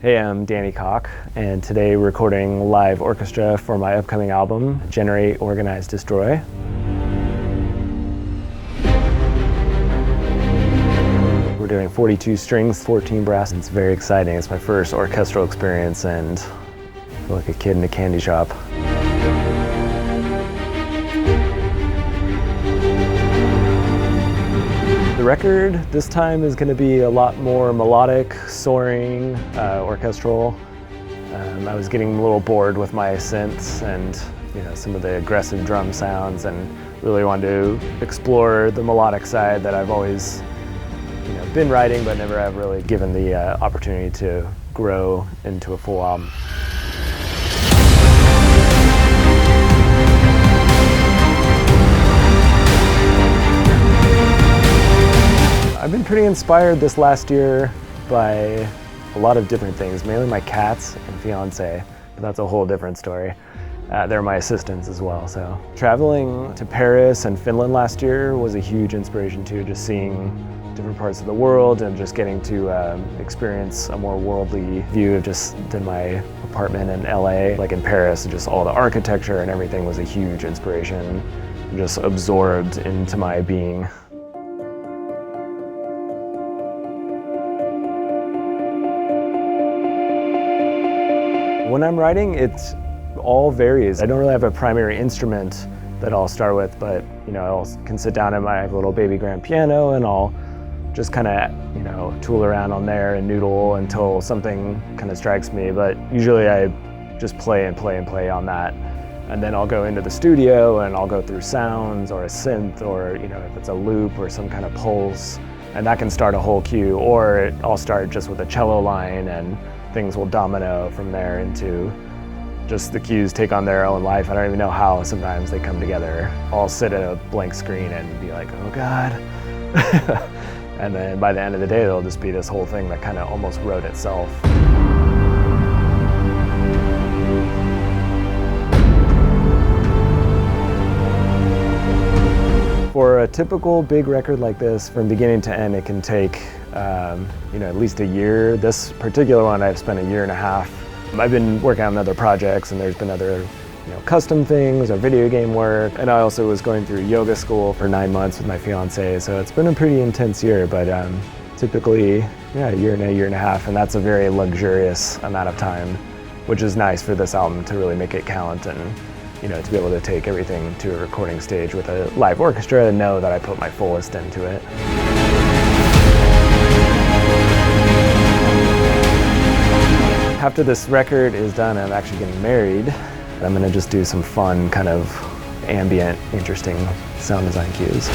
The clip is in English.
Hey, I'm Danny Cocke, and today we're recording live orchestra for my upcoming album, Generate, Organize, Destroy. We're doing 42 strings, 14 brass. It's very exciting. It's my first orchestral experience, and I feel like a kid in a candy shop. The record this time is going to be a lot more melodic, soaring, orchestral. I was getting a little bored with my synths and some of the aggressive drum sounds, and really wanted to explore the melodic side that I've always been writing but never have really given the opportunity to grow into a full album. I've been pretty inspired this last year by a lot of different things, mainly my cats and fiance, but that's a whole different story. They're my assistants as well. So traveling to Paris and Finland last year was a huge inspiration too, just seeing different parts of the world and just getting to experience a more worldly view of just in my apartment in LA. Like in Paris, just all the architecture and everything was a huge inspiration, just absorbed into my being. When I'm writing, it all varies. I don't really have a primary instrument that I'll start with, but I can sit down at my little baby grand piano and I'll just kind of tool around on there and noodle until something kind of strikes me. But usually I just play and play and play on that, and then I'll go into the studio and I'll go through sounds or a synth, or if it's a loop or some kind of pulse, and that can start a whole cue. Or I'll start just with a cello line and things will domino from there into just the cues take on their own life. I don't even know how sometimes they come together. I'll sit at a blank screen and be like, oh God. And then by the end of the day, it'll just be this whole thing that kind of almost wrote itself. For a typical big record like this, from beginning to end, it can take at least a year. This particular one, I've spent a year and a half. I've been working on other projects, and there's been other custom things or video game work. And I also was going through yoga school for 9 months with my fiance, so it's been a pretty intense year, but typically, a year and a half, and that's a very luxurious amount of time, which is nice for this album to really make it count, and to be able to take everything to a recording stage with a live orchestra and know that I put my fullest into it. After this record is done, I'm actually getting married. I'm gonna just do some fun, kind of ambient, interesting sound design cues.